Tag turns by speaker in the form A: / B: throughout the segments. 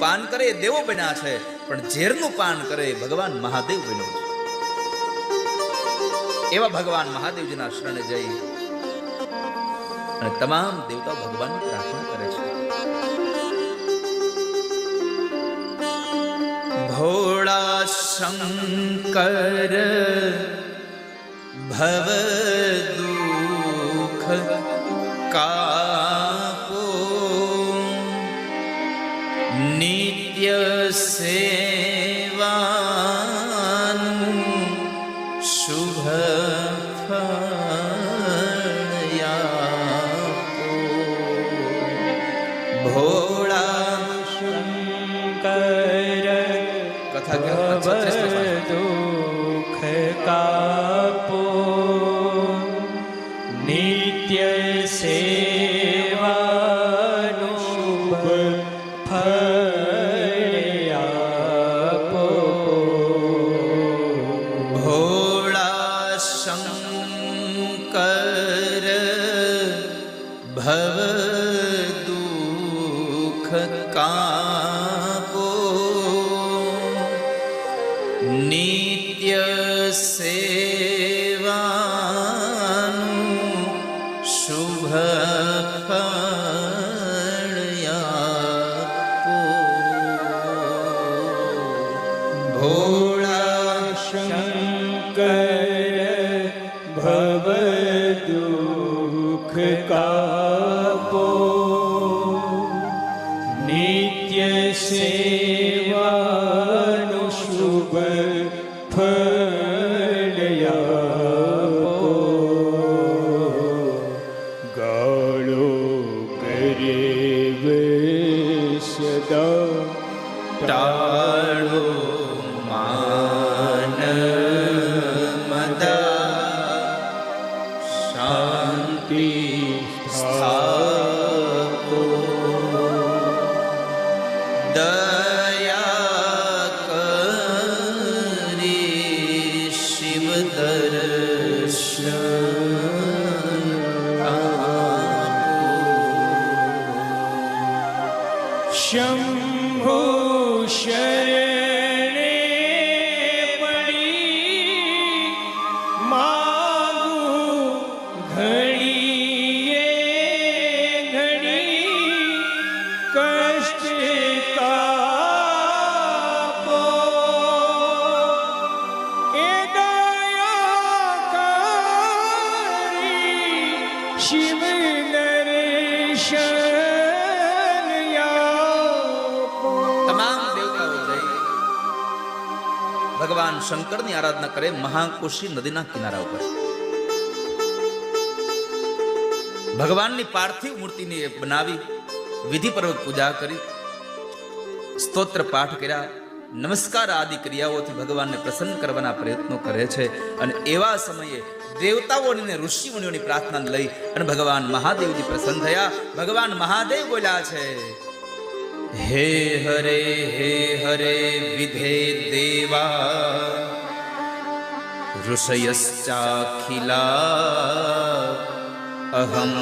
A: પાન કરે એ દેવો બન્યા છે, પણ ઝેરનું પાન કરે ભગવાન મહાદેવ બન્યો છે. એવા ભગવાન મહાદેવજીના શરણે જઈ અને તમામ દેવતાઓ ભગવાનની પ્રાર્થના કરે છે. ભોળા શંકર ભવ દુઃખ કાપો, નિત્ય સેવાનું શુભ ફળ આપો. ભોળા
B: શંકર ભવ દુઃખ કાપો, નિત્ય સેવાનું શુભ ફળ આપો.
A: ભોળા શંકર ભવ દુઃખ કાપો, નિત્ય સેવાનું શુભ ફળ આપો. ભોળા
B: શંકર ભવ દુઃખ કાપો, નિત્ય સેવાનું શુભ ફળ આપો. ગાળો કરે સદા
A: ટાળો માન મદા, શાંતિ સ્થાપો. દયા કરી શિવ દર્શન આપો.
B: શંભુ શરણે પડી માગું ઘડીએ ઘડી કષ્ટ કાપો. એ દયા કરી શિવ દર્શન
A: તમામ દેવતાઓ જઈ ભગવાન શંકરની આરાધના કરે મહાકોશી નદીના કિનારા ઉપર. ભગવાનની પાર્થિવ મૂર્તિને બનાવી વિધિપૂર્વક પૂજા કરી, સ્તોત્ર પાઠ કર્યા, નમસ્કાર આદિ ક્રિયાઓથી ભગવાનને પ્રસન્ન કરવાના પ્રયત્નો કરે છે. અને એવા સમયે દેવતાઓની અને ઋષિમુનિઓની પ્રાર્થના લઈ અને ભગવાન મહાદેવજી પ્રસન્ન થયા. ભગવાન મહાદેવ બોલ્યા છે, હે હરે વિધે દેવા ઋષયશ્ચાખિલા અહમ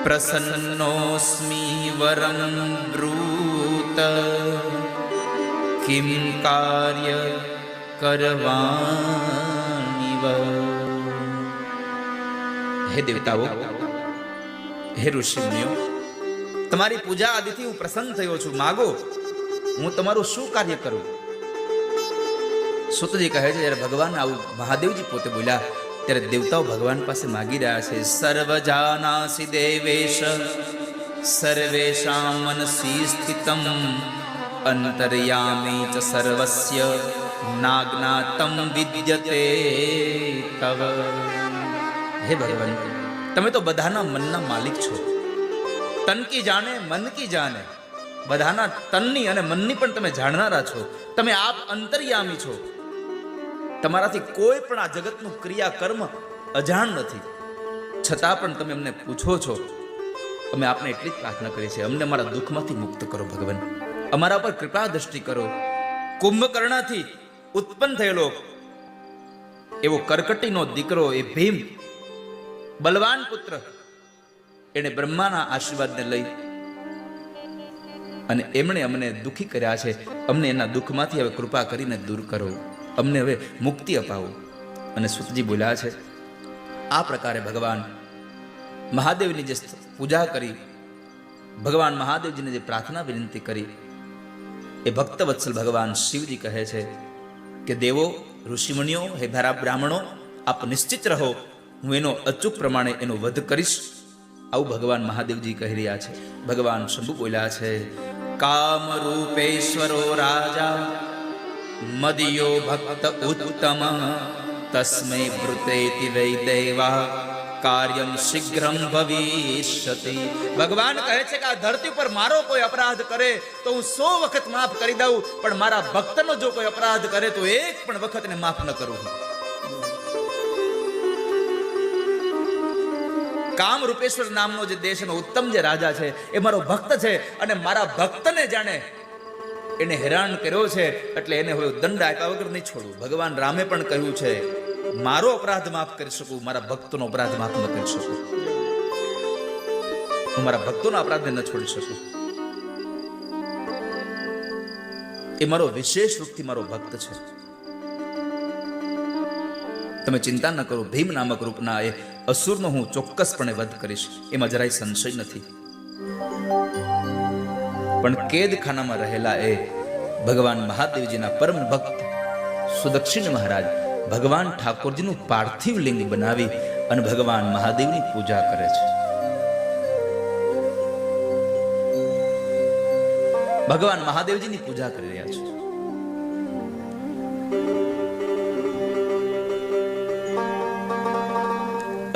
A: પ્રસન્નોસ્મિ વરમ બ્રૂત કિમ કાર્ય કરવાનિવ. હે દેવતાઓ, હે ઋષિમુનિઓ, તમારી પૂજા આદિથી હું પ્રસન્ન થયો છું. માગો, હું તમારું શું કાર્ય કરું? સુતજી કહે છે, જ્યારે ભગવાન આવું મહાદેવજી પોતે બોલ્યા ત્યારે દેવતાઓ ભગવાન પાસે માગી રહ્યા છે. સર્વજાનાસી દેવેશ સર્વેષાં મનસી સ્થિતમ અંતર્યામી ચ સર્વસ્ય નાજ્ઞાતમ વિદ્યતે તવ. હે ભગવાન, તમે તો બધાના મનના માલિક છો. તન કી જાણે મન કી જાણે, બધાના તનની અને મનની પણ તમે જાણનારા છો. તમે આપ અંતર્યામી છો. તમારાથી કોઈ પણ આ જગતનું ક્રિયા કર્મ અજાણ નથી, છતાં પણ તમે અમને પૂછો છો. અમે આપને એટલી જ પ્રાર્થના કરી છે, અમને અમારા દુઃખમાંથી મુક્ત કરો ભગવાન, અમારા પર કૃપા દ્રષ્ટિ કરો. કુંભકર્ણથી ઉત્પન્ન થયેલો એવો કરકટીનો દીકરો એ ભીમ, બલવાન પુત્ર, એને બ્રહ્માના આશીર્વાદને લઈ અને એમણે અમને દુઃખી કર્યા છે, અમને એના દુઃખમાંથી હવે કૃપા કરીને દૂર કરો, અમને હવે મુક્તિ અપાવો. અને સૂતજી બોલ્યા છે, આ પ્રકારે ભગવાન મહાદેવની જે પૂજા કરી, ભગવાન મહાદેવજીને જે પ્રાર્થના વિનંતી કરી, એ ભક્તવત્સલ ભગવાન શિવજી કહે છે કે દેવો, ઋષિમુનિઓ, હે બ્રાહ્મણો, આપ નિશ્ચિત રહો, હું એનો અચૂક પ્રમાણે એનો વધ કરીશ. આવું ભગવાન મહાદેવજી કહી રહ્યા છે. ભગવાન શંભુ બોલ્યા છે, કામ રૂપેશ્વરો રાજા મદિયો ભક્ત ઉત્તમ તસ્મૈ વૃતેતિ વૈ દૈવા કાર્યમ શીઘ્રમ ભવિષ્યતિ. ભગવાન કહે છે કે આ ધરતી પર મારો કોઈ અપરાધ કરે તો હું 100 વખત માફ કરી દઉં, પણ મારા ભક્તનો જો કોઈ અપરાધ કરે તો એક પણ વખતને માફ ન કરું. કામ રૂપેશ્વર નામનો જે દેશનો ઉત્તમ જે રાજા છે એ મારો ભક્ત છે, અને મારા ભક્તને જાણે એને હેરાન કર્યો છે એટલે એને હવે દંડ આપ્યા વગર નહીં છોડું. ભગવાન રામે પણ કહ્યું છે, મારો અપરાધ માફ કરી શકું, મારા ભક્તનો અપરાધ માફ ન કરી શકું. હું મારા ભક્તોના અપરાધને ન છોડી શકું. એ મારો વિશેષ રૂપથી મારો ભક્ત છે. તમે ચિંતા ન કરો, ભીમ નામક રૂપના એ અસુરનો હું ચોક્કસપણે વધ કરીશ, એમાં જરાય સંશય નથી. પણ કેદખાનામાં રહેલા એ ભગવાન મહાદેવજીના પરમ ભક્ત સુદક્ષિણ મહારાજ ભગવાન ઠાકોરજીનું પાર્થિવ લિંગ બનાવી અને ભગવાન મહાદેવની પૂજા કરે છે. ભગવાન મહાદેવજીની પૂજા કરી રહ્યા છે.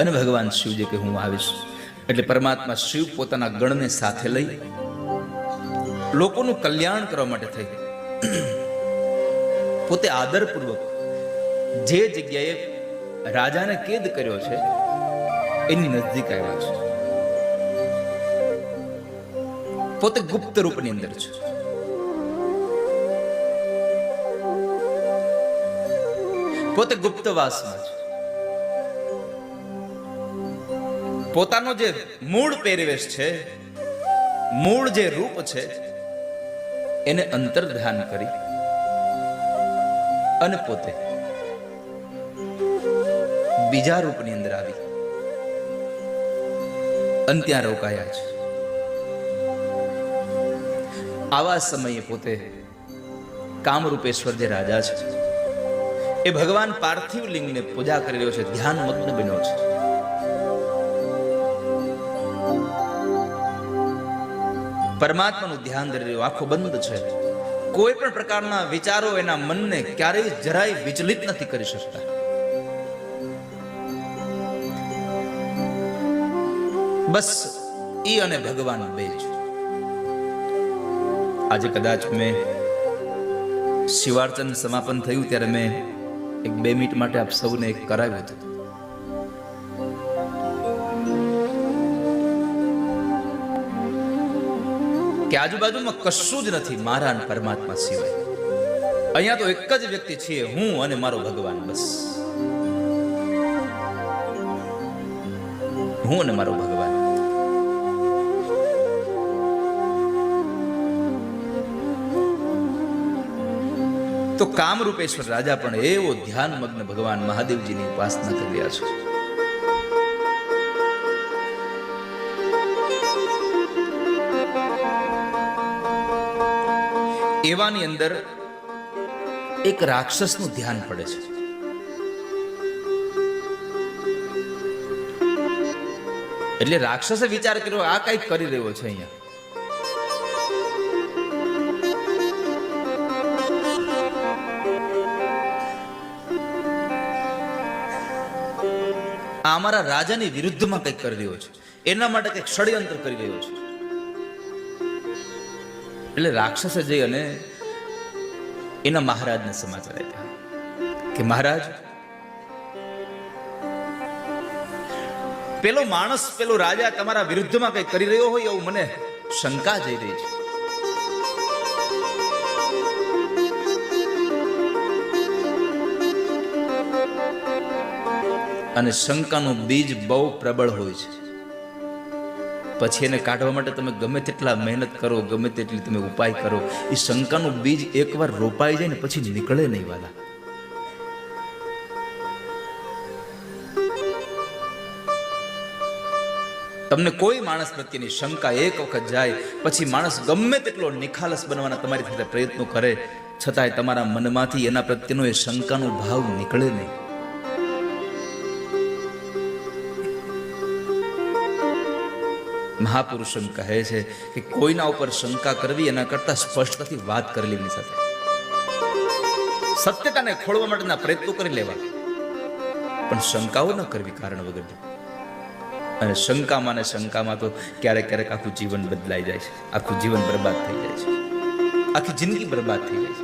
A: અને ભગવાન શિવજી કે હું આવીશ, એટલે પરમાત્મા શિવ પોતાના ગણને સાથે લઈ લોકોનું કલ્યાણ કરવા માટે થઈ પોતે આદરપૂર્વક જે જગ્યાએ રાજાને કેદ કર્યો છે એની નજદીક આવ્યા છે. પોતે ગુપ્ત રૂપની અંદર છે. પોતે ગુપ્તવાસમાં છે. પોતાનો જે મૂળ પહેરવેશ છે, મૂળ જે રૂપ છે, એને અંતર ધ્યાન કરી અને પોતે બીજા રૂપની અંદર આવી અને ત્યાં રોકાયા છે. આવા સમયે પોતે કામરૂપેશ્વર જે રાજા છે એ ભગવાન પાર્થિવ લિંગને પૂજા કરી રહ્યો છે, ધ્યાન મગ્ન બન્યો છે. પરમાત્માનું ધ્યાન ધરી રહ્યો, આંખો બંધ છે. કોઈ પણ પ્રકારના વિચારો એના મનને ક્યારેય જરાય વિચલિત નથી કરી શકતા. બસ ઈ અને ભગવાન બે જ. આજે કદાચ મેં શિવાર્ચન સમાપન થયું ત્યારે મેં 1-2 મિનિટ માટે આપ સૌને કરાવ્યું હતું. કે આજુબાજુમાં કશું જ નથી મારા અને પરમાત્મા સિવાય. અહીંયા તો એક જ વ્યક્તિ છીએ, હું અને મારો ભગવાન. બસ હું અને મારો ભગવાન. તો કામરૂપેશ્વર રાજા પણ એવો ધ્યાન મગ્ન ભગવાન મહાદેવજીની ઉપાસના કરી રહ્યા છે. એવાની અંદર એક રાક્ષસનું ધ્યાન પડે છે. એટલે રાક્ષસે વિચાર કર્યો, આ કઈક કરી રહ્યો છે અહીંયા. આ અમારા રાજાની વિરુદ્ધમાં કંઈક કરી રહ્યો છે, એના માટે કંઈક ષડયંત્ર કરી રહ્યો છે. એટલે રાક્ષસે જઈ અને એના મહારાજને સમાચાર આપ્યા કે મહારાજ, પેલો માણસ, પેલો રાજા તમારા વિરુદ્ધમાં કંઈક કરી રહ્યો હોય એવું મને શંકા જઈ રહી છે. અને શંકાનું બીજ બહુ પ્રબળ હોય છે. પછી એને કાઢવા માટે તમે ગમે તેટલા મહેનત કરો, ગમે તેટલી તમે ઉપાય કરો, એ શંકાનું બીજ એકવાર રોપાઈ જાય ને પછી નીકળે નહીં વાલા. તમને કોઈ માણસ પ્રત્યેની શંકા એક વખત જાય પછી માણસ ગમે તેટલો નિખાલસ બનવાના તમારી સાથે પ્રયત્નો કરે, છતાંય તમારા મનમાંથી એના પ્રત્યેનો એ શંકાનો ભાવ નીકળે નહીં. મહાપુરુષ એમ કહે છે કે કોઈના ઉપર શંકા કરવી એના કરતા સ્પષ્ટતાથી વાત કરેલી એની સાથે, સત્યતાને ખોળવા માટેના પ્રયત્નો કરી લેવા, પણ શંકાઓ ન કરવી કારણ વગરની. અને શંકામાં ને શંકામાં તો ક્યારેક ક્યારેક આખું જીવન બદલાઈ જાય છે, આખું જીવન બરબાદ થઈ જાય છે, આખી જિંદગી બરબાદ થઈ જાય છે.